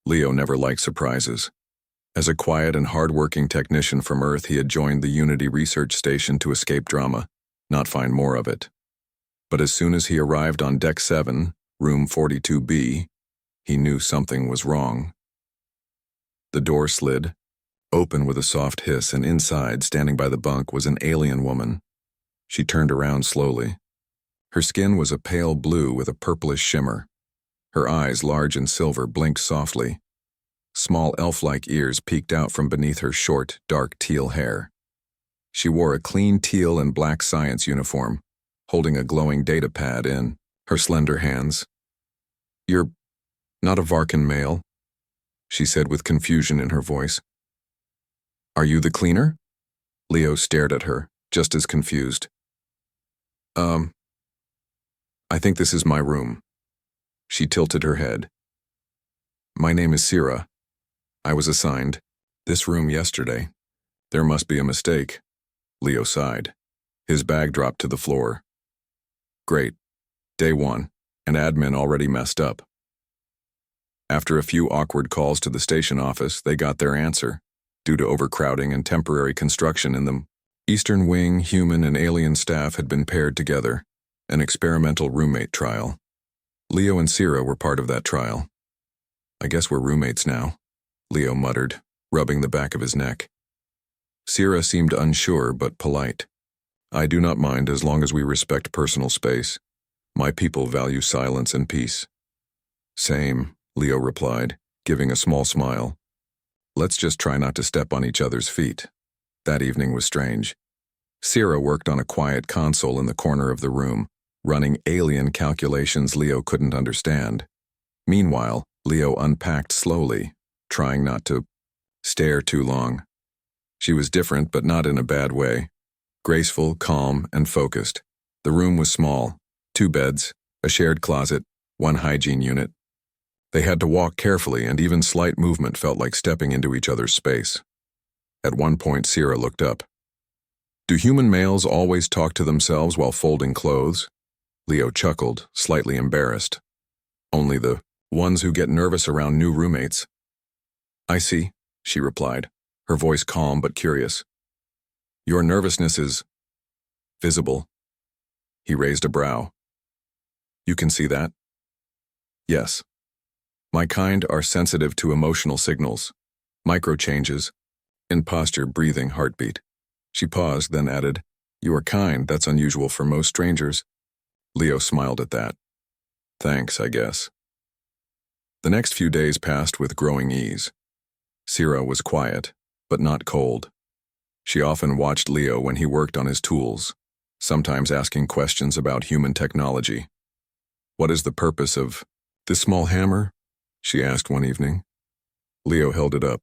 Leo never liked surprises. As a quiet and hard-working technician from Earth, he had joined the Unity research station to escape drama, not find more of it. But as soon as he arrived on Deck 7, Room 42B, he knew something was wrong. The door slid open with a soft hiss, and inside, standing by the bunk, was an alien woman. She turned around slowly. Her skin was a pale blue with a purplish shimmer. Her eyes, large and silver, blinked softly. Small elf-like ears peeked out from beneath her short, dark teal hair. She wore a clean teal and black science uniform, holding a glowing data pad in her slender hands. "You're not a Varkan male," she said with confusion in her voice. "Are you the cleaner?" Leo stared at her, just as confused. I think this is my room." She tilted her head. "My name is Sira. I was assigned this room yesterday. There must be a mistake." Leo sighed. His bag dropped to the floor. "Great. Day 1, and admin already messed up." After a few awkward calls to the station office, they got their answer. Due to overcrowding and temporary construction in the Eastern Wing, human and alien staff had been paired together, an experimental roommate trial. Leo and Sira were part of that trial. "I guess we're roommates now," Leo muttered, rubbing the back of his neck. Sira seemed unsure but polite. "I do not mind as long as we respect personal space. My people value silence and peace." "Same," Leo replied, giving a small smile. "Let's just try not to step on each other's feet." That evening was strange. Sira worked on a quiet console in the corner of the room, running alien calculations Leo couldn't understand. Meanwhile, Leo unpacked slowly, trying not to stare too long. She was different, but not in a bad way. Graceful, calm, and focused. The room was small, 2 beds, a shared closet, 1 hygiene unit. They had to walk carefully, and even slight movement felt like stepping into each other's space. At one point, Sira looked up. "Do human males always talk to themselves while folding clothes?" Leo chuckled, slightly embarrassed. "Only the ones who get nervous around new roommates." "I see," she replied, her voice calm but curious. "Your nervousness is visible." He raised a brow. "You can see that?" "Yes. My kind are sensitive to emotional signals, micro changes, in posture, breathing, heartbeat." She paused, then added, "You are kind, that's unusual for most strangers." Leo smiled at that. "Thanks, I guess." The next few days passed with growing ease. Sira was quiet, but not cold. She often watched Leo when he worked on his tools, sometimes asking questions about human technology. "What is the purpose of this small hammer?" she asked one evening. Leo held it up.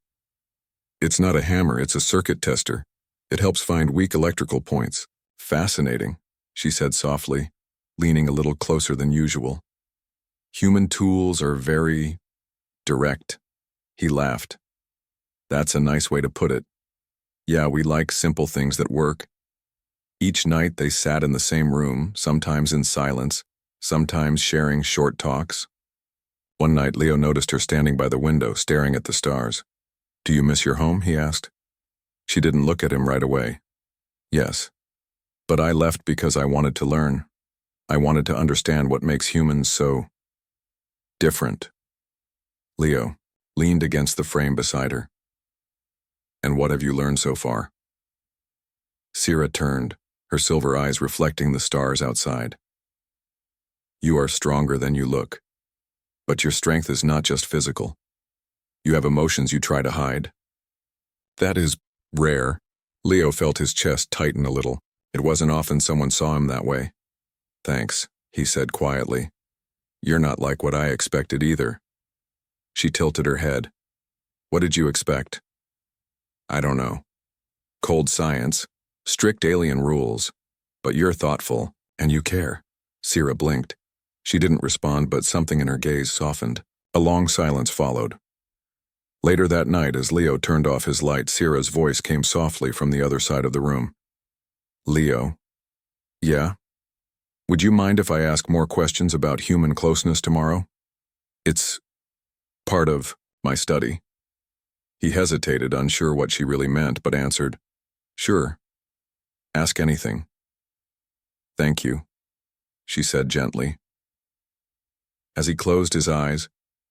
"It's not a hammer, it's a circuit tester. It helps find weak electrical points." "Fascinating," she said softly, leaning a little closer than usual. "Human tools are very direct." He laughed. "That's a nice way to put it. Yeah, we like simple things that work." Each night they sat in the same room, sometimes in silence, sometimes sharing short talks. One night Leo noticed her standing by the window, staring at the stars. "Do you miss your home?" he asked. She didn't look at him right away. "Yes. But I left because I wanted to learn. I wanted to understand what makes humans so different." Leo leaned against the frame beside her. "And what have you learned so far?" Sira turned, her silver eyes reflecting the stars outside. "You are stronger than you look. But your strength is not just physical. You have emotions you try to hide. That is rare." Leo felt his chest tighten a little. It wasn't often someone saw him that way. "Thanks," he said quietly. "You're not like what I expected either." She tilted her head. "What did you expect?" "I don't know. Cold science, strict alien rules. But you're thoughtful, and you care." Sira blinked. She didn't respond, but something in her gaze softened. A long silence followed. Later that night, as Leo turned off his light, Sira's voice came softly from the other side of the room. "Leo." "Yeah? Would you mind if I ask more questions about human closeness tomorrow? It's part of My study. He hesitated, unsure what she really meant, but answered, Sure. Ask anything. Thank you, she said gently. As he closed his eyes,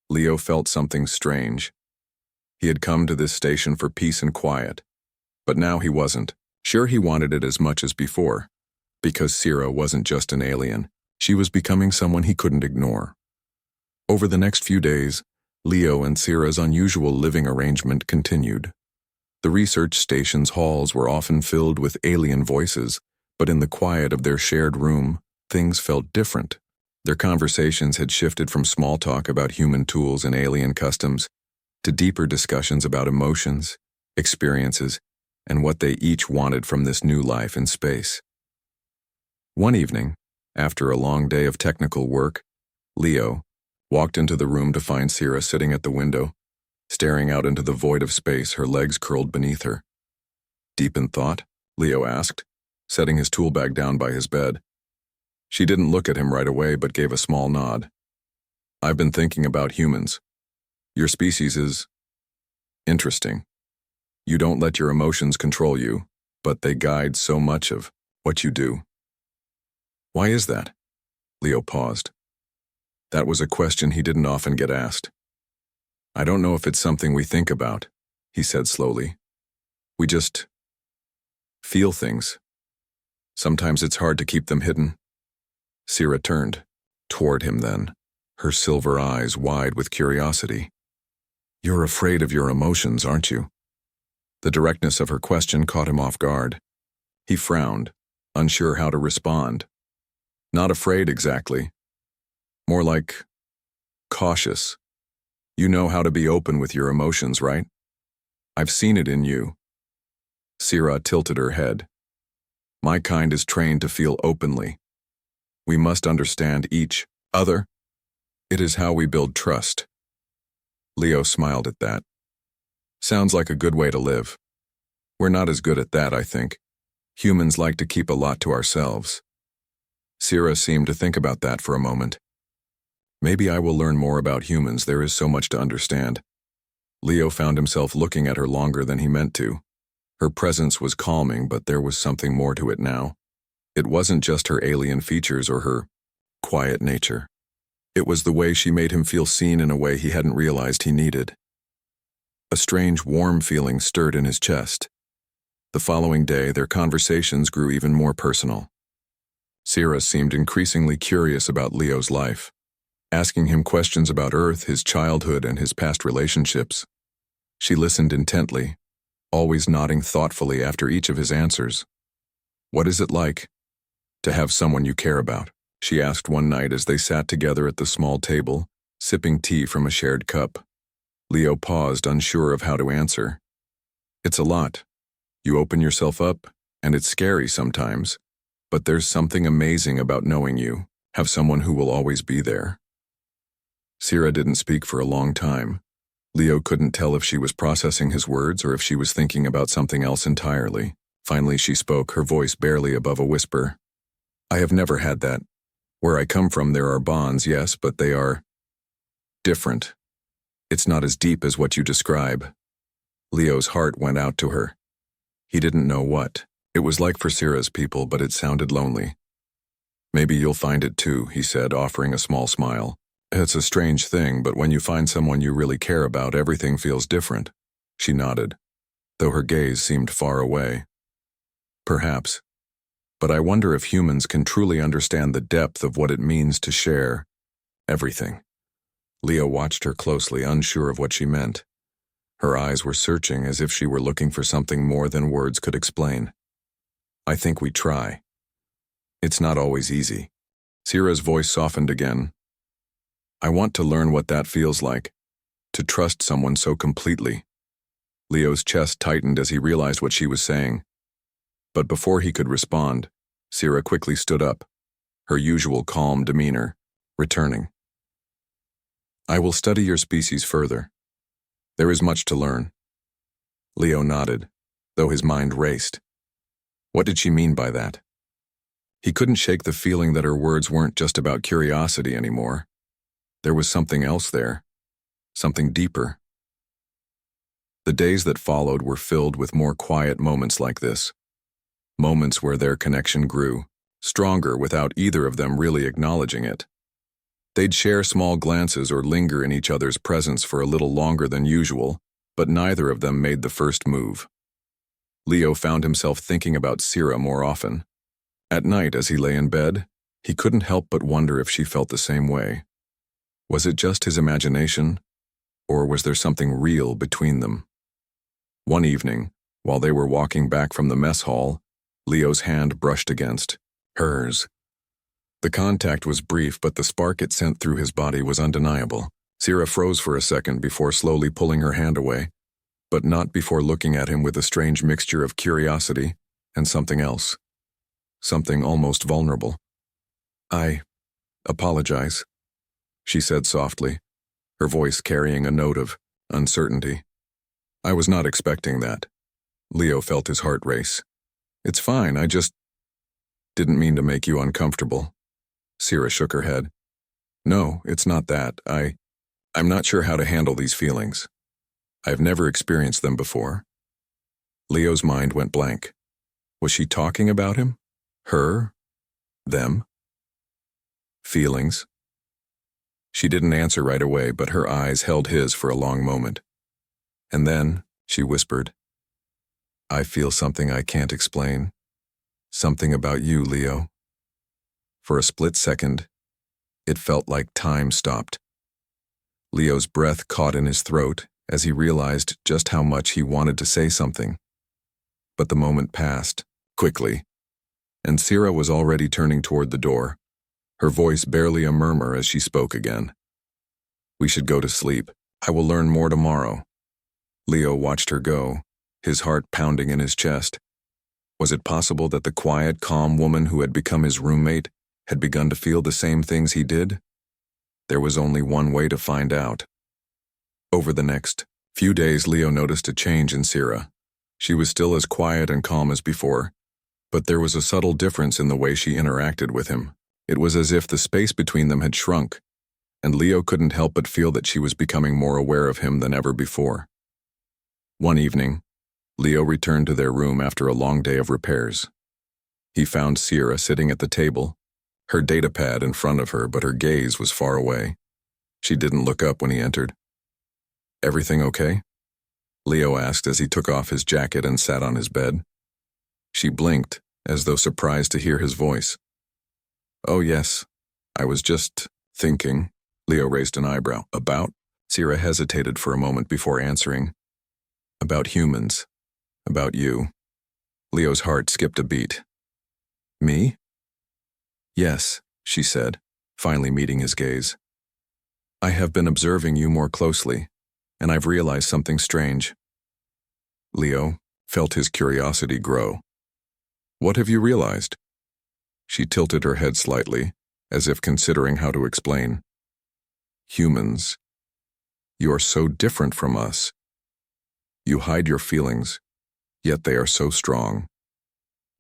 Leo felt something strange. He had come to this station for peace and quiet, but now he wasn't. Sure, he wanted it as much as before, because Sira wasn't just an alien. She was becoming someone he couldn't ignore. Over the next few days, Leo and Sira's unusual living arrangement continued. The research station's halls were often filled with alien voices, but in the quiet of their shared room, things felt different. Their conversations had shifted from small talk about human tools and alien customs to deeper discussions about emotions, experiences, and what they each wanted from this new life in space. One evening, after a long day of technical work, Leo walked into the room to find Sira sitting at the window, staring out into the void of space, her legs curled beneath her. Deep in thought? Leo asked, setting his tool bag down by his bed. She didn't look at him right away, but gave a small nod. I've been thinking about humans. Your species is interesting. You don't let your emotions control you, but they guide so much of what you do. Why is that? Leo paused. That was a question he didn't often get asked. I don't know if it's something we think about, he said slowly. We just feel things. Sometimes it's hard to keep them hidden. Sira turned toward him then, her silver eyes wide with curiosity. You're afraid of your emotions, aren't you? The directness of her question caught him off guard. He frowned, unsure how to respond. Not afraid exactly. More like cautious. You know how to be open with your emotions, right? I've seen it in you. Sira tilted her head. My kind is trained to feel openly. We must understand each other. It is how we build trust. Leo smiled at that. Sounds like a good way to live. We're not as good at that, I think. Humans like to keep a lot to ourselves. Sira seemed to think about that for a moment. Maybe I will learn more about humans. There is so much to understand. Leo found himself looking at her longer than he meant to. Her presence was calming, but there was something more to it now. It wasn't just her alien features or her quiet nature. It was the way she made him feel seen in a way he hadn't realized he needed. A strange, warm feeling stirred in his chest. The following day, their conversations grew even more personal. Sira seemed increasingly curious about Leo's life, asking him questions about Earth, his childhood, and his past relationships. She listened intently, always nodding thoughtfully after each of his answers. What is it like to have someone you care about? She asked one night as they sat together at the small table, sipping tea from a shared cup. Leo paused, unsure of how to answer. It's a lot. You open yourself up, and it's scary sometimes, but there's something amazing about knowing you have someone who will always be there. Sira didn't speak for a long time. Leo couldn't tell if she was processing his words or if she was thinking about something else entirely. Finally, she spoke, her voice barely above a whisper. I have never had that. Where I come from, there are bonds, yes, but they are different. It's not as deep as what you describe. Leo's heart went out to her. He didn't know what it was like for Sira's people, but it sounded lonely. Maybe you'll find it too, he said, offering a small smile. It's a strange thing, but when you find someone you really care about, everything feels different. She nodded, though her gaze seemed far away. Perhaps. But I wonder if humans can truly understand the depth of what it means to share everything. Leo watched her closely, unsure of what she meant. Her eyes were searching as if she were looking for something more than words could explain. I think we try. It's not always easy. Sira's voice softened again. I want to learn what that feels like, to trust someone so completely. Leo's chest tightened as he realized what she was saying. But before he could respond, Sira quickly stood up, her usual calm demeanor returning. I will study your species further. There is much to learn. Leo nodded, though his mind raced. What did she mean by that? He couldn't shake the feeling that her words weren't just about curiosity anymore. There was something else there, something deeper. The days that followed were filled with more quiet moments like this. Moments where their connection grew, stronger without either of them really acknowledging it. They'd share small glances or linger in each other's presence for a little longer than usual, but neither of them made the first move. Leo found himself thinking about Sira more often. At night, as he lay in bed, he couldn't help but wonder if she felt the same way. Was it just his imagination, or was there something real between them? One evening, while they were walking back from the mess hall, Leo's hand brushed against hers. The contact was brief, but the spark it sent through his body was undeniable. Sira froze for a second before slowly pulling her hand away, but not before looking at him with a strange mixture of curiosity and something else. Something almost vulnerable. "I apologize," she said softly, her voice carrying a note of uncertainty. "I was not expecting that." Leo felt his heart race. "It's fine, I just didn't mean to make you uncomfortable." Sira shook her head. "No, it's not that. I'm not sure how to handle these feelings. I've never experienced them before." Leo's mind went blank. Was she talking about him? Her? Them? Feelings? She didn't answer right away, but her eyes held his for a long moment. And then, she whispered, "I feel something I can't explain. Something about you, Leo." For a split second, it felt like time stopped. Leo's breath caught in his throat as he realized just how much he wanted to say something. But the moment passed, quickly, and Sira was already turning toward the door, her voice barely a murmur as she spoke again. "We should go to sleep. I will learn more tomorrow." Leo watched her go, his heart pounding in his chest. Was it possible that the quiet, calm woman who had become his roommate had begun to feel the same things he did? There was only one way to find out. Over the next few days, Leo noticed a change in Sira. She was still as quiet and calm as before, but there was a subtle difference in the way she interacted with him. It was as if the space between them had shrunk, and Leo couldn't help but feel that she was becoming more aware of him than ever before. One evening, Leo returned to their room after a long day of repairs. He found Sira sitting at the table, her datapad in front of her, but her gaze was far away. She didn't look up when he entered. "Everything okay?" Leo asked as he took off his jacket and sat on his bed. She blinked, as though surprised to hear his voice. "Oh yes, I was just thinking." Leo raised an eyebrow. "About?" Sira hesitated for a moment before answering. "About humans. About you." Leo's heart skipped a beat. "Me?" "Yes," she said, finally meeting his gaze. "I have been observing you more closely, and I've realized something strange." Leo felt his curiosity grow. "What have you realized?" She tilted her head slightly, as if considering how to explain. "Humans. You are so different from us. You hide your feelings, yet they are so strong.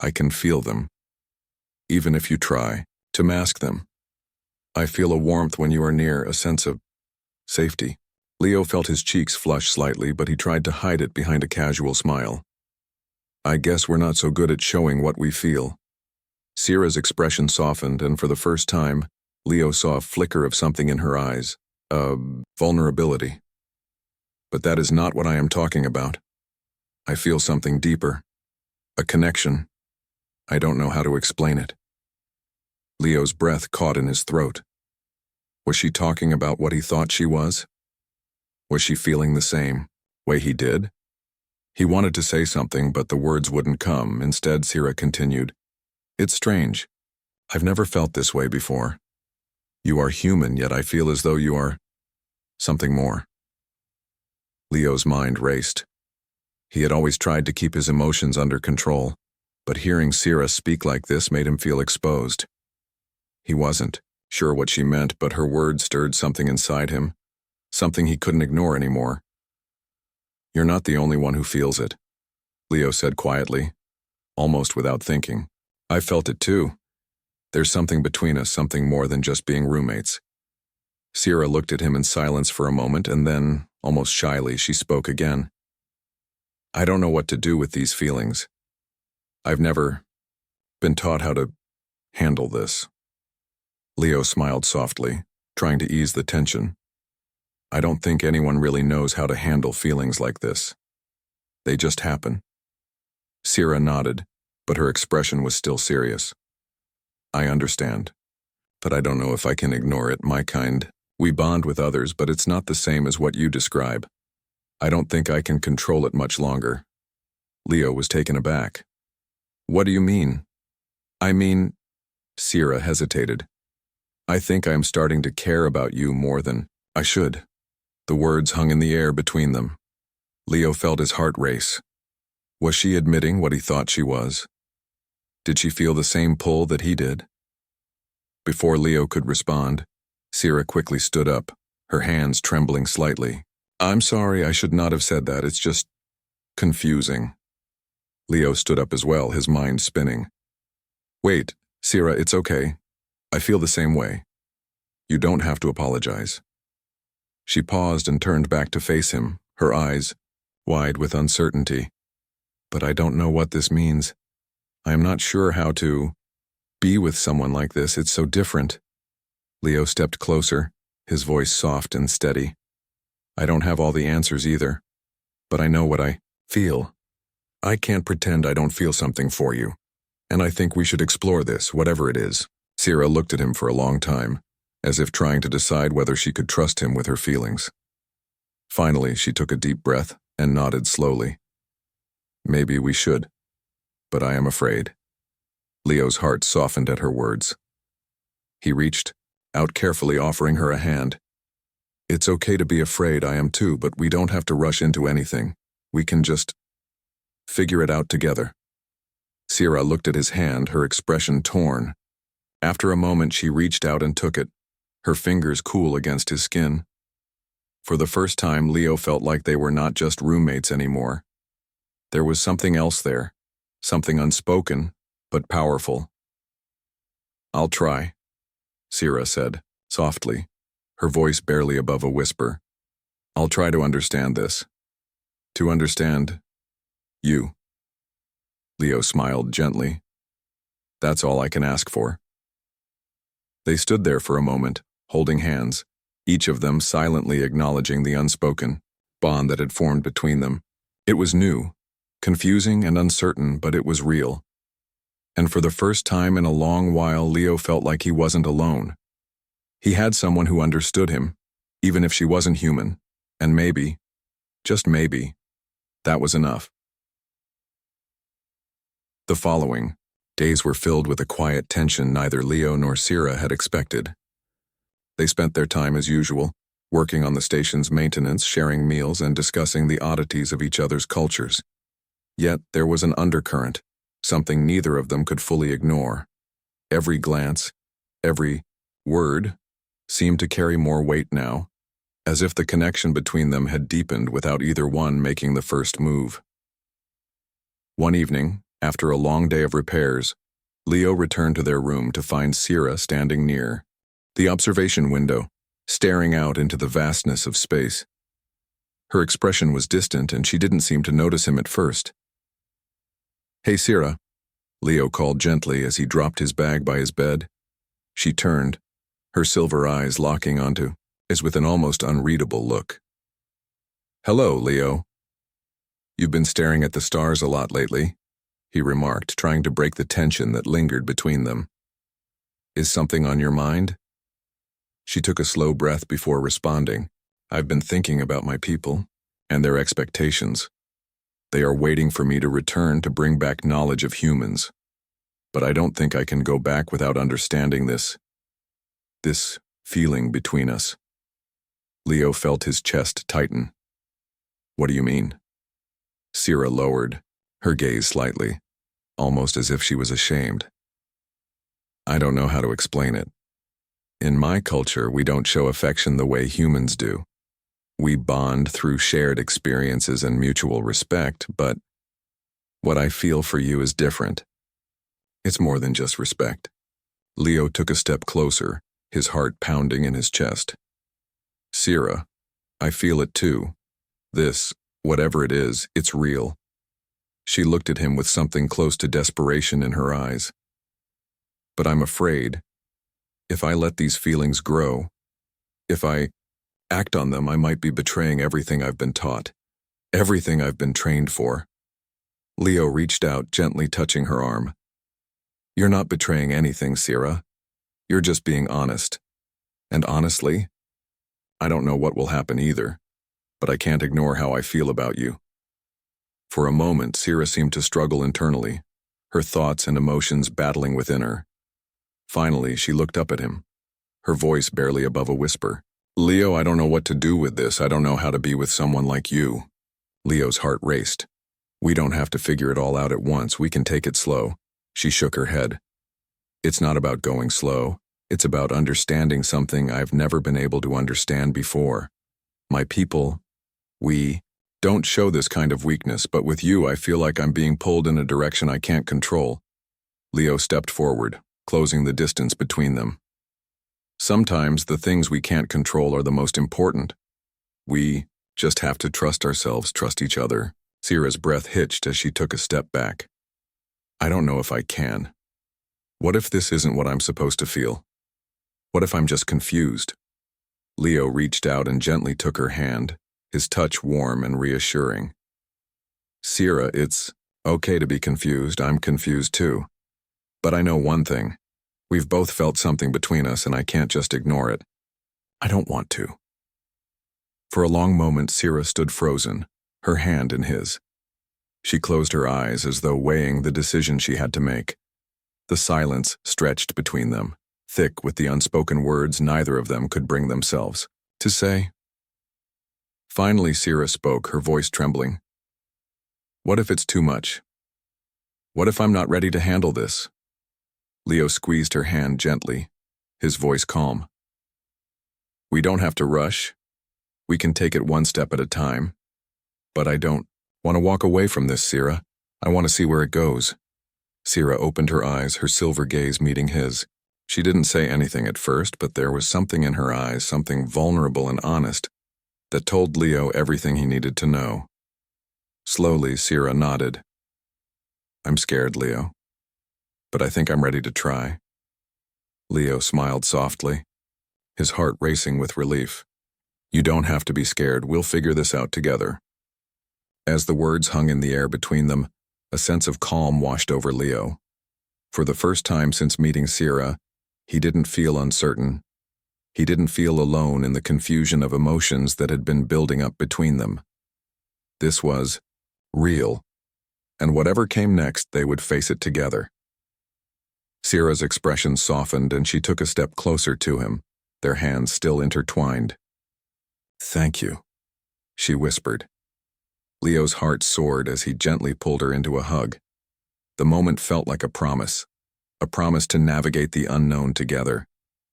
I can feel them, even if you try to mask them. I feel a warmth when you are near, a sense of safety." Leo felt his cheeks flush slightly, but he tried to hide it behind a casual smile. "I guess we're not so good at showing what we feel." Sira's expression softened, and for the first time, Leo saw a flicker of something in her eyes, vulnerability. "But that is not what I am talking about. I feel something deeper. A connection. I don't know how to explain it." Leo's breath caught in his throat. Was she talking about what he thought she was? Was she feeling the same way he did? He wanted to say something, but the words wouldn't come. Instead, Sira continued, "It's strange. I've never felt this way before. You are human, yet I feel as though you are something more." Leo's mind raced. He had always tried to keep his emotions under control, but hearing Sira speak like this made him feel exposed. He wasn't sure what she meant, but her words stirred something inside him, something he couldn't ignore anymore. "You're not the only one who feels it," Leo said quietly, almost without thinking. "I felt it too. There's something between us, something more than just being roommates." Sira looked at him in silence for a moment, and then, almost shyly, she spoke again. I don't know what to do with these feelings. I've never been taught how to handle this. Leo smiled softly, trying to ease the tension. I don't think anyone really knows how to handle feelings like this. They just happen. Sira nodded, but her expression was still serious. I understand, but I don't know if I can ignore it. My kind, we bond with others, but it's not the same as what you describe. I don't think I can control it much longer. Leo was taken aback. What do you mean? I mean, Sira hesitated. I think I am starting to care about you more than I should. The words hung in the air between them. Leo felt his heart race. Was she admitting what he thought she was? Did she feel the same pull that he did? Before Leo could respond, Sira quickly stood up, her hands trembling slightly. I'm sorry, I should not have said that. It's just confusing. Leo stood up as well, his mind spinning. Wait, Sira, it's okay. I feel the same way. You don't have to apologize. She paused and turned back to face him, her eyes wide with uncertainty. But I don't know what this means. I am not sure how to be with someone like this. It's so different. Leo stepped closer, his voice soft and steady. I don't have all the answers either, but I know what I feel. I can't pretend I don't feel something for you, and I think we should explore this, whatever it is. Sira looked at him for a long time, as if trying to decide whether she could trust him with her feelings. Finally, she took a deep breath and nodded slowly. Maybe we should, but I am afraid. Leo's heart softened at her words. He reached out carefully, offering her a hand. It's okay to be afraid, I am too, but we don't have to rush into anything. We can just figure it out together. Sira looked at his hand, her expression torn. After a moment, she reached out and took it, her fingers cool against his skin. For the first time, Leo felt like they were not just roommates anymore. There was something else there, something unspoken, but powerful. I'll try, Sira said, softly, her voice barely above a whisper. I'll try to understand this. To understand you. Leo smiled gently. That's all I can ask for. They stood there for a moment, holding hands, each of them silently acknowledging the unspoken bond that had formed between them. It was new, confusing and uncertain, but it was real. And for the first time in a long while, Leo felt like he wasn't alone. He had someone who understood him, even if she wasn't human, and maybe, just maybe, that was enough. The following days were filled with a quiet tension neither Leo nor Sira had expected. They spent their time as usual, working on the station's maintenance, sharing meals, and discussing the oddities of each other's cultures. Yet there was an undercurrent, something neither of them could fully ignore. Every glance, every word, seemed to carry more weight now, as if the connection between them had deepened without either one making the first move. One evening, after a long day of repairs, Leo returned to their room to find Sira standing near the observation window, staring out into the vastness of space. Her expression was distant and she didn't seem to notice him at first. Hey, Sira, Leo called gently as he dropped his bag by his bed. She turned, her silver eyes locking onto his with an almost unreadable look. Hello, Leo. You've been staring at the stars a lot lately, he remarked, trying to break the tension that lingered between them. Is something on your mind? She took a slow breath before responding. I've been thinking about my people and their expectations. They are waiting for me to return to bring back knowledge of humans. But I don't think I can go back without understanding this feeling between us. Leo felt his chest tighten. What do you mean? Sira lowered, her gaze slightly, almost as if she was ashamed. I don't know how to explain it. In my culture, we don't show affection the way humans do. We bond through shared experiences and mutual respect, but what I feel for you is different. It's more than just respect. Leo took a step closer, his heart pounding in his chest. Sira, I feel it too. This, whatever it is, it's real. She looked at him with something close to desperation in her eyes. But I'm afraid, if I let these feelings grow, if I act on them, I might be betraying everything I've been taught, everything I've been trained for. Leo reached out, gently touching her arm. You're not betraying anything, Sira. You're just being honest. And honestly, I don't know what will happen either, but I can't ignore how I feel about you. For a moment, Sira seemed to struggle internally, her thoughts and emotions battling within her. Finally, she looked up at him, her voice barely above a whisper. Leo, I don't know what to do with this. I don't know how to be with someone like you. Leo's heart raced. We don't have to figure it all out at once. We can take it slow. She shook her head. It's not about going slow. It's about understanding something I've never been able to understand before. My people, we don't show this kind of weakness, but with you I feel like I'm being pulled in a direction I can't control. Leo stepped forward, closing the distance between them. Sometimes the things we can't control are the most important. We just have to trust ourselves, trust each other. Sira's breath hitched as she took a step back. I don't know if I can. What if this isn't what I'm supposed to feel? What if I'm just confused? Leo reached out and gently took her hand, his touch warm and reassuring. Sira, it's okay to be confused. I'm confused too. But I know one thing. We've both felt something between us and I can't just ignore it. I don't want to. For a long moment, Sira stood frozen, her hand in his. She closed her eyes as though weighing the decision she had to make. The silence stretched between them, thick with the unspoken words neither of them could bring themselves to say. Finally, Sira spoke, her voice trembling. What if it's too much? What if I'm not ready to handle this? Leo squeezed her hand gently, his voice calm. We don't have to rush. We can take it one step at a time. But I don't want to walk away from this, Sira. I want to see where it goes. Sira opened her eyes, her silver gaze meeting his. She didn't say anything at first, but there was something in her eyes, something vulnerable and honest, that told Leo everything he needed to know. Slowly, Sira nodded. I'm scared, Leo. But I think I'm ready to try. Leo smiled softly, his heart racing with relief. You don't have to be scared. We'll figure this out together. As the words hung in the air between them, a sense of calm washed over Leo. For the first time since meeting Sira, he didn't feel uncertain. He didn't feel alone in the confusion of emotions that had been building up between them. This was real, and whatever came next, they would face it together. Sira's expression softened and she took a step closer to him, their hands still intertwined. Thank you, she whispered. Leo's heart soared as he gently pulled her into a hug. The moment felt like a promise to navigate the unknown together,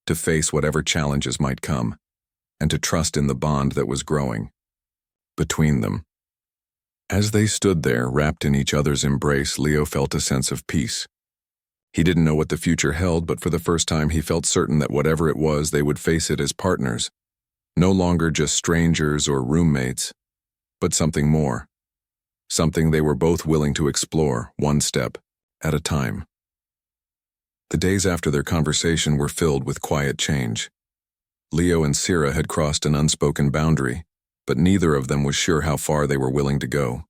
to face whatever challenges might come, and to trust in the bond that was growing between them. As they stood there, wrapped in each other's embrace, Leo felt a sense of peace. He didn't know what the future held, but for the first time he felt certain that whatever it was, they would face it as partners, no longer just strangers or roommates, but something more. Something they were both willing to explore, one step at a time. The days after their conversation were filled with quiet change. Leo and Sira had crossed an unspoken boundary, but neither of them was sure how far they were willing to go.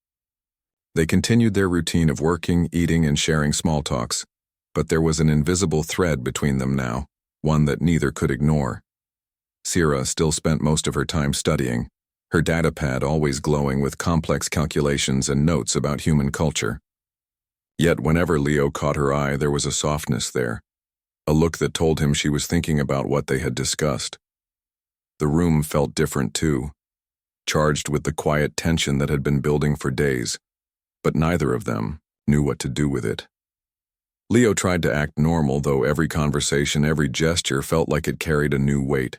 They continued their routine of working, eating, and sharing small talks, but there was an invisible thread between them now, one that neither could ignore. Sira still spent most of her time studying, her datapad always glowing with complex calculations and notes about human culture. Yet whenever Leo caught her eye, there was a softness there, a look that told him she was thinking about what they had discussed. The room felt different too, charged with the quiet tension that had been building for days, but neither of them knew what to do with it. Leo tried to act normal, though every conversation, every gesture felt like it carried a new weight.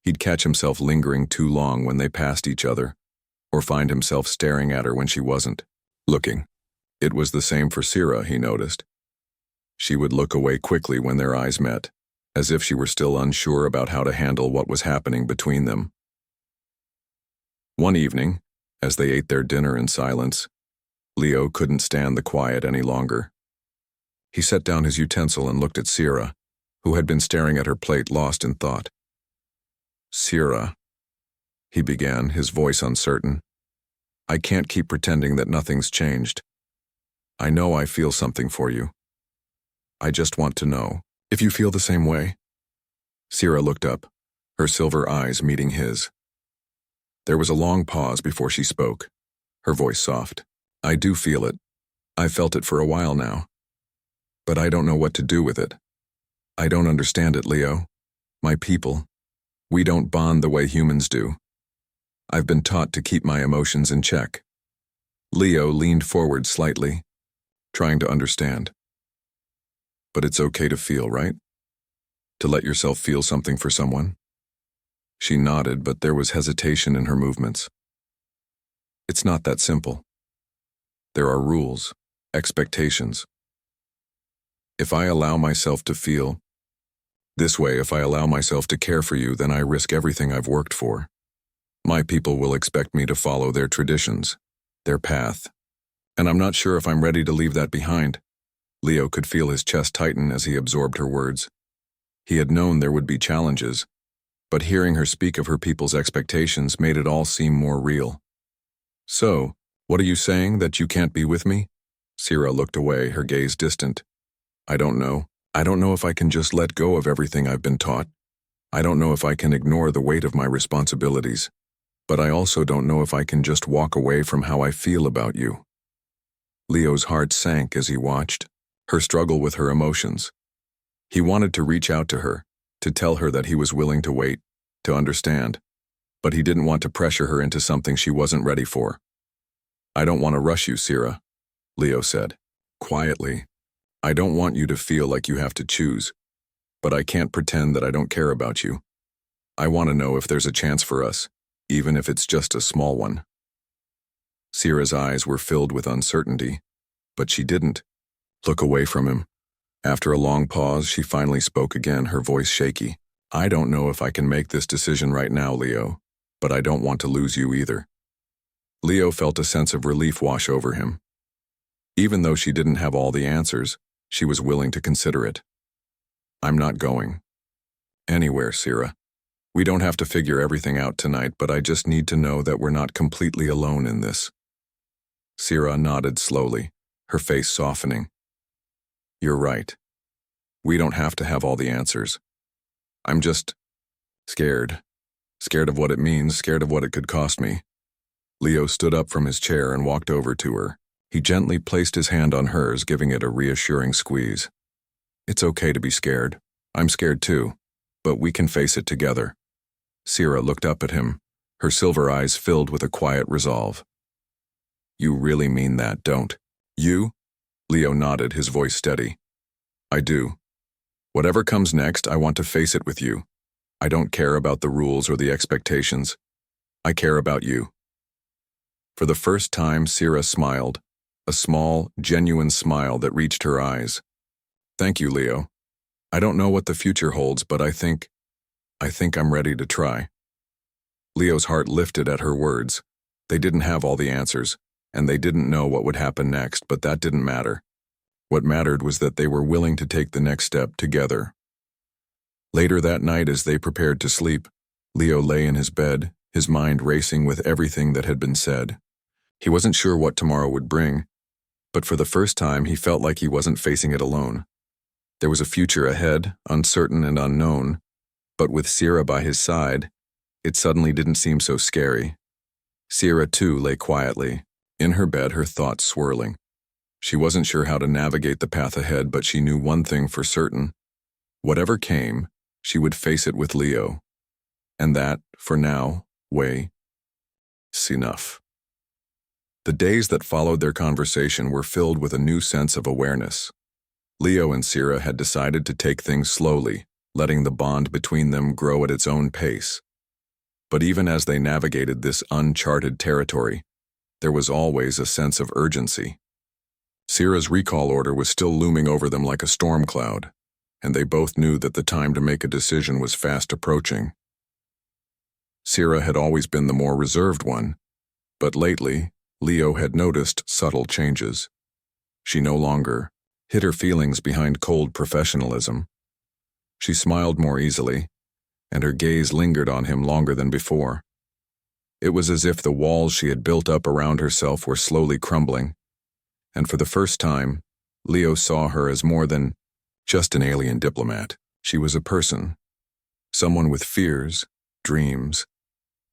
He'd catch himself lingering too long when they passed each other, or find himself staring at her when she wasn't looking. It was the same for Sira, he noticed. She would look away quickly when their eyes met, as if she were still unsure about how to handle what was happening between them. One evening, as they ate their dinner in silence, Leo couldn't stand the quiet any longer. He set down his utensil and looked at Sierra, who had been staring at her plate, lost in thought. "Sierra," he began, his voice uncertain. "I can't keep pretending that nothing's changed. I know I feel something for you. I just want to know if you feel the same way." Sierra looked up, her silver eyes meeting his. There was a long pause before she spoke, her voice soft. "I do feel it. I've felt it for a while now. But I don't know what to do with it. I don't understand it, Leo. My people, we don't bond the way humans do. I've been taught to keep my emotions in check." Leo leaned forward slightly, trying to understand. "But it's okay to feel, right? To let yourself feel something for someone?" She nodded, but there was hesitation in her movements. "It's not that simple. There are rules, expectations. If I allow myself to feel this way, if I allow myself to care for you, then I risk everything I've worked for. My people will expect me to follow their traditions, their path. And I'm not sure if I'm ready to leave that behind." Leo could feel his chest tighten as he absorbed her words. He had known there would be challenges, but hearing her speak of her people's expectations made it all seem more real. "So, what are you saying, that you can't be with me?" Sierra looked away, her gaze distant. "I don't know. I don't know if I can just let go of everything I've been taught. I don't know if I can ignore the weight of my responsibilities. But I also don't know if I can just walk away from how I feel about you." Leo's heart sank as he watched her struggle with her emotions. He wanted to reach out to her, to tell her that he was willing to wait, to understand, but he didn't want to pressure her into something she wasn't ready for. "I don't want to rush you, Sierra," Leo said, quietly. "I don't want you to feel like you have to choose, but I can't pretend that I don't care about you. I want to know if there's a chance for us, even if it's just a small one." Sierra's eyes were filled with uncertainty, but she didn't look away from him. After a long pause, she finally spoke again, her voice shaky. "I don't know if I can make this decision right now, Leo, but I don't want to lose you either." Leo felt a sense of relief wash over him. Even though she didn't have all the answers, she was willing to consider it. "I'm not going anywhere, Sierra. We don't have to figure everything out tonight, but I just need to know that we're not completely alone in this." Sierra nodded slowly, her face softening. "You're right. We don't have to have all the answers. I'm just scared. Scared of what it means, scared of what it could cost me." Leo stood up from his chair and walked over to her. He gently placed his hand on hers, giving it a reassuring squeeze. "It's okay to be scared. I'm scared too, but we can face it together." Sierra looked up at him, her silver eyes filled with a quiet resolve. "You really mean that, don't you?" Leo nodded, his voice steady. "I do. Whatever comes next, I want to face it with you. I don't care about the rules or the expectations. I care about you." For the first time, Sierra smiled, a small, genuine smile that reached her eyes. "Thank you, Leo. I don't know what the future holds, but I think I'm ready to try." Leo's heart lifted at her words. They didn't have all the answers, and they didn't know what would happen next, but that didn't matter. What mattered was that they were willing to take the next step together. Later that night, as they prepared to sleep, Leo lay in his bed, his mind racing with everything that had been said. He wasn't sure what tomorrow would bring, but for the first time he felt like he wasn't facing it alone. There was a future ahead, uncertain and unknown, but with Sierra by his side, it suddenly didn't seem so scary. Sierra too lay quietly, in her bed, her thoughts swirling. She wasn't sure how to navigate the path ahead, but she knew one thing for certain. Whatever came, she would face it with Leo. And that, for now, was enough. The days that followed their conversation were filled with a new sense of awareness. Leo and Sierra had decided to take things slowly, letting the bond between them grow at its own pace. But even as they navigated this uncharted territory, there was always a sense of urgency. Sierra's recall order was still looming over them like a storm cloud, and they both knew that the time to make a decision was fast approaching. Sierra had always been the more reserved one, but lately, Leo had noticed subtle changes. She no longer hid her feelings behind cold professionalism. She smiled more easily, and her gaze lingered on him longer than before. It was as if the walls she had built up around herself were slowly crumbling, and for the first time, Leo saw her as more than just an alien diplomat. She was a person, someone with fears, dreams,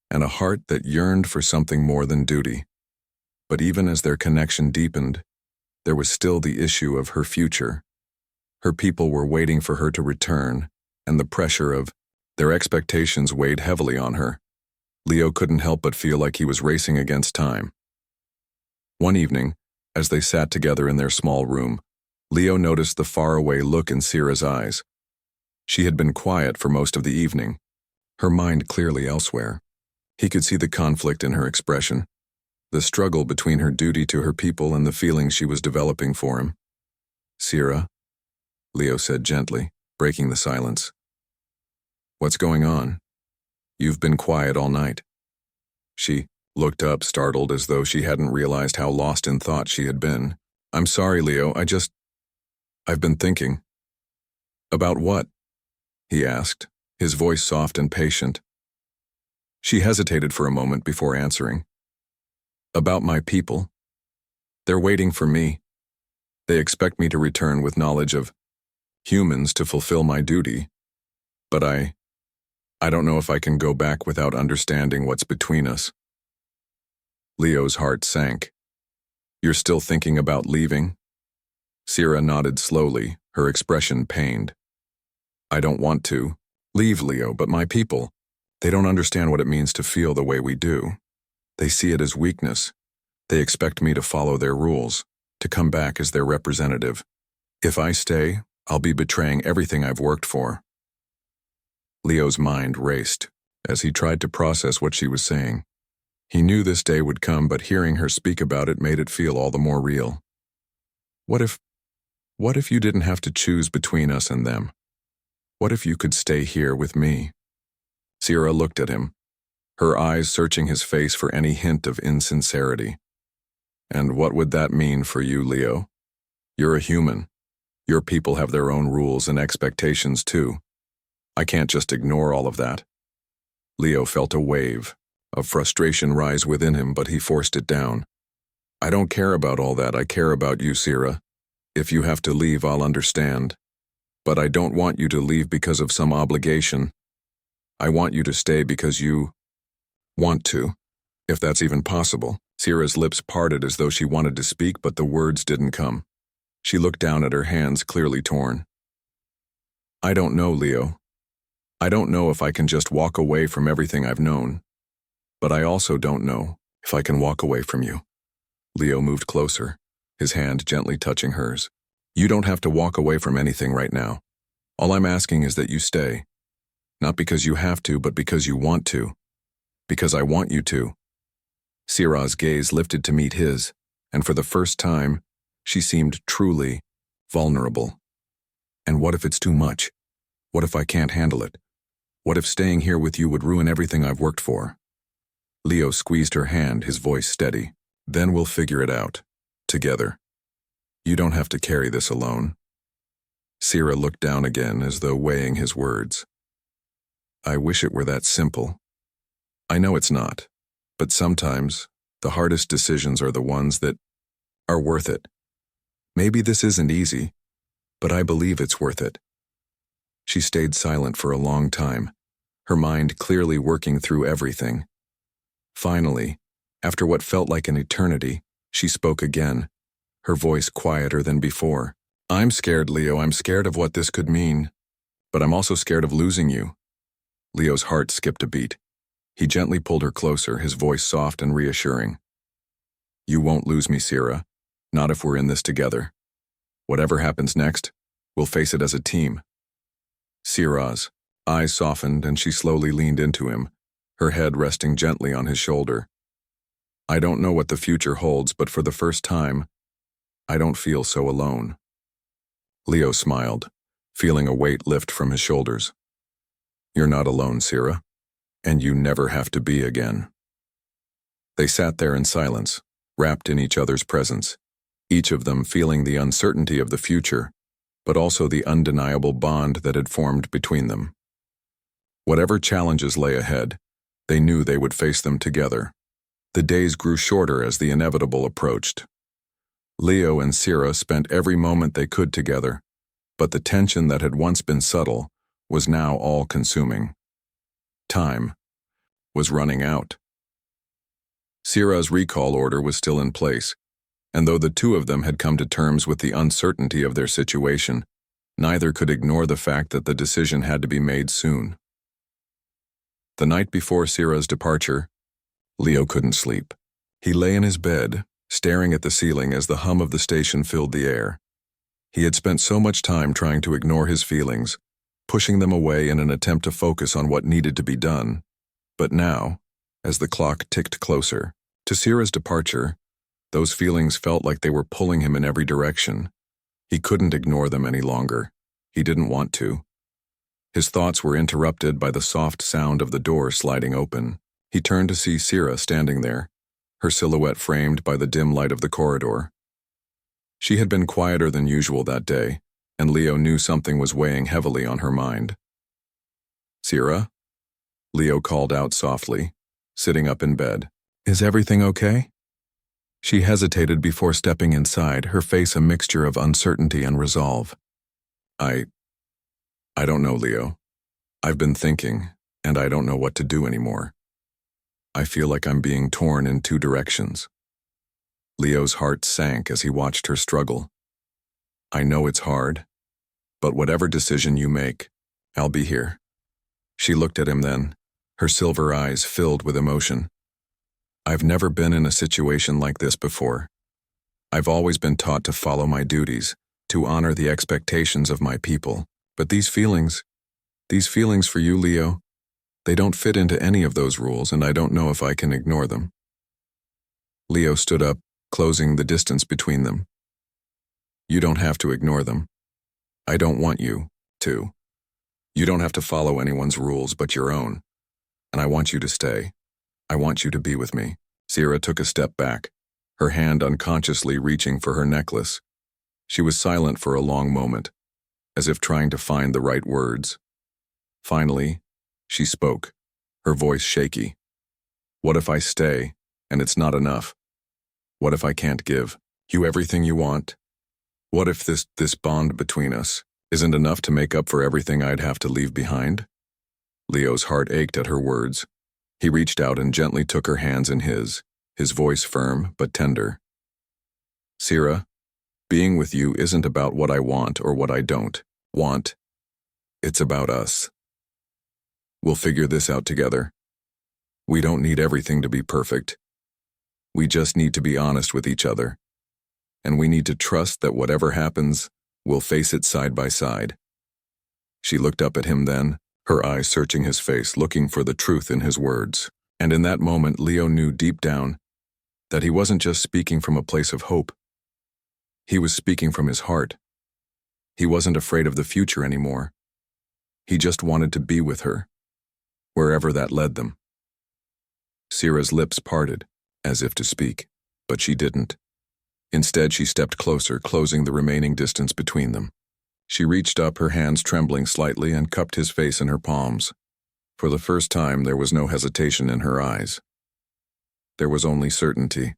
and a heart that yearned for something more than duty. But even as their connection deepened, there was still the issue of her future. Her people were waiting for her to return, and the pressure of their expectations weighed heavily on her. Leo couldn't help but feel like he was racing against time. One evening, as they sat together in their small room, Leo noticed the faraway look in Sira's eyes. She had been quiet for most of the evening, her mind clearly elsewhere. He could see the conflict in her expression, the struggle between her duty to her people and the feelings she was developing for him. "Sira," Leo said gently, breaking the silence. "What's going on? You've been quiet all night." She looked up, startled, as though she hadn't realized how lost in thought she had been. "I'm sorry, Leo, I've been thinking." "About what?" he asked, his voice soft and patient. She hesitated for a moment before answering. "About my people. They're waiting for me. They expect me to return with knowledge of humans to fulfill my duty. But I don't know if I can go back without understanding what's between us." Leo's heart sank. "You're still thinking about leaving?" Sira nodded slowly, her expression pained. "I don't want to leave, Leo, but my people, they don't understand what it means to feel the way we do. They see it as weakness. They expect me to follow their rules, to come back as their representative. If I stay, I'll be betraying everything I've worked for." Leo's mind raced as he tried to process what she was saying. He knew this day would come, but hearing her speak about it made it feel all the more real. What if you didn't have to choose between us and them? What if you could stay here with me? Sira looked at him, her eyes searching his face for any hint of insincerity. "And what would that mean for you, Leo? You're a human. Your people have their own rules and expectations too. I can't just ignore all of that." Leo felt a wave of frustration rise within him, but he forced it down. "I don't care about all that. I care about you, Sira. If you have to leave, I'll understand. But I don't want you to leave because of some obligation. I want you to stay because you want to, if that's even possible." Sira's lips parted as though she wanted to speak, but the words didn't come. She looked down at her hands, clearly torn. "I don't know, Leo. I don't know if I can just walk away from everything I've known. But I also don't know if I can walk away from you." Leo moved closer, his hand gently touching hers. "You don't have to walk away from anything right now. All I'm asking is that you stay. Not because you have to, but because you want to. Because I want you to." Sira's gaze lifted to meet his, and for the first time, she seemed truly vulnerable. "And what if it's too much? What if I can't handle it? What if staying here with you would ruin everything I've worked for?" Leo squeezed her hand, his voice steady. "Then we'll figure it out. Together. You don't have to carry this alone." Sira looked down again as though weighing his words. "I wish it were that simple. I know it's not, but sometimes the hardest decisions are the ones that are worth it. Maybe this isn't easy, but I believe it's worth it." She stayed silent for a long time, her mind clearly working through everything. Finally, after what felt like an eternity, she spoke again, her voice quieter than before. "I'm scared, Leo. I'm scared of what this could mean. But I'm also scared of losing you." Leo's heart skipped a beat. He gently pulled her closer, his voice soft and reassuring. "You won't lose me, Sira. Not if we're in this together. Whatever happens next, we'll face it as a team." Sira's eyes softened and she slowly leaned into him, her head resting gently on his shoulder. "I don't know what the future holds, but for the first time, I don't feel so alone." Leo smiled, feeling a weight lift from his shoulders. "You're not alone, Sira, and you never have to be again." They sat there in silence, wrapped in each other's presence, each of them feeling the uncertainty of the future, but also the undeniable bond that had formed between them. Whatever challenges lay ahead, they knew they would face them together. The days grew shorter as the inevitable approached. Leo and Sira spent every moment they could together, but the tension that had once been subtle was now all-consuming. Time was running out. Sira's recall order was still in place, and though the two of them had come to terms with the uncertainty of their situation, neither could ignore the fact that the decision had to be made soon. The night before Sira's departure, Leo couldn't sleep. He lay in his bed, staring at the ceiling as the hum of the station filled the air. He had spent so much time trying to ignore his feelings, pushing them away in an attempt to focus on what needed to be done. But now, as the clock ticked closer to Sira's departure, those feelings felt like they were pulling him in every direction. He couldn't ignore them any longer. He didn't want to. His thoughts were interrupted by the soft sound of the door sliding open. He turned to see Sira standing there, her silhouette framed by the dim light of the corridor. She had been quieter than usual that day, and Leo knew something was weighing heavily on her mind. "Sira?" Leo called out softly, sitting up in bed. "Is everything okay?" She hesitated before stepping inside, her face a mixture of uncertainty and resolve. I don't know, Leo. I've been thinking, and I don't know what to do anymore. I feel like I'm being torn in two directions." Leo's heart sank as he watched her struggle. "I know it's hard, but whatever decision you make, I'll be here." She looked at him then, her silver eyes filled with emotion. "I've never been in a situation like this before. I've always been taught to follow my duties, to honor the expectations of my people. But these feelings for you, Leo, they don't fit into any of those rules, and I don't know if I can ignore them." Leo stood up, closing the distance between them. "You don't have to ignore them. I don't want you to. You don't have to follow anyone's rules but your own. And I want you to stay. I want you to be with me." Sira took a step back, her hand unconsciously reaching for her necklace. She was silent for a long moment, as if trying to find the right words. Finally, she spoke, her voice shaky. "What if I stay, and it's not enough? What if I can't give you everything you want? What if this bond between us isn't enough to make up for everything I'd have to leave behind?" Leo's heart ached at her words. He reached out and gently took her hands in his voice firm but tender. "Sira, being with you isn't about what I want or what I don't want. It's about us. We'll figure this out together. We don't need everything to be perfect. We just need to be honest with each other. And we need to trust that whatever happens, we'll face it side by side." She looked up at him then, her eyes searching his face, looking for the truth in his words. And in that moment, Leo knew deep down that he wasn't just speaking from a place of hope. He was speaking from his heart. He wasn't afraid of the future anymore. He just wanted to be with her, wherever that led them. Sira's lips parted, as if to speak, but she didn't. Instead, she stepped closer, closing the remaining distance between them. She reached up, her hands trembling slightly, and cupped his face in her palms. For the first time, there was no hesitation in her eyes. There was only certainty.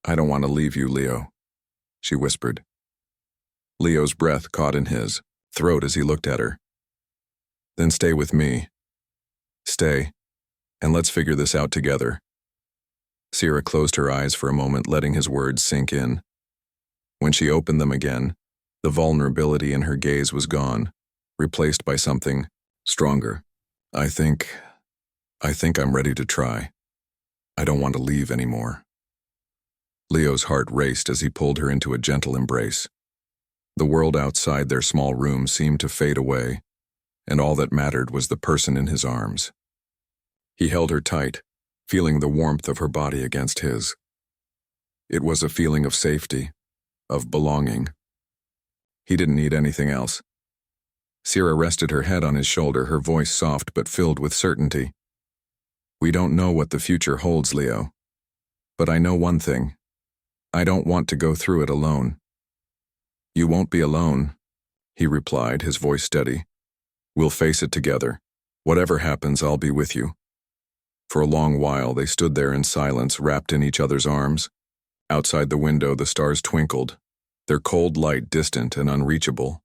"I don't want to leave you, Leo," she whispered. Leo's breath caught in his throat as he looked at her. "Then stay with me. Stay, and let's figure this out together." Sira closed her eyes for a moment, letting his words sink in. When she opened them again, the vulnerability in her gaze was gone, replaced by something stronger. I think I'm ready to try. I don't want to leave anymore." Leo's heart raced as he pulled her into a gentle embrace. The world outside their small room seemed to fade away, and all that mattered was the person in his arms. He held her tight, feeling the warmth of her body against his. It was a feeling of safety, of belonging. He didn't need anything else. Sira rested her head on his shoulder, her voice soft but filled with certainty. "We don't know what the future holds, Leo. But I know one thing. I don't want to go through it alone. You won't be alone, he replied, his voice steady. We'll face it together. Whatever happens, I'll be with you. For a long while, they stood there in silence, wrapped in each other's arms. Outside the window, the stars twinkled, their cold light distant and unreachable.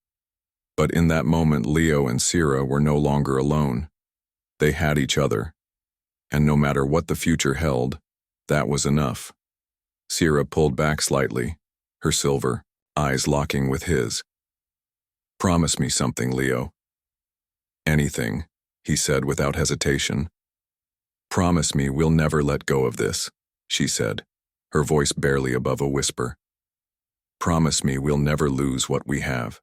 But in that moment, Leo and Sira were no longer alone. They had each other. And no matter what the future held, that was enough. Sira pulled back slightly, her silver eyes locking with his. Promise me something, Leo. Anything, he said without hesitation. Promise me we'll never let go of this, she said, her voice barely above a whisper. Promise me we'll never lose what we have.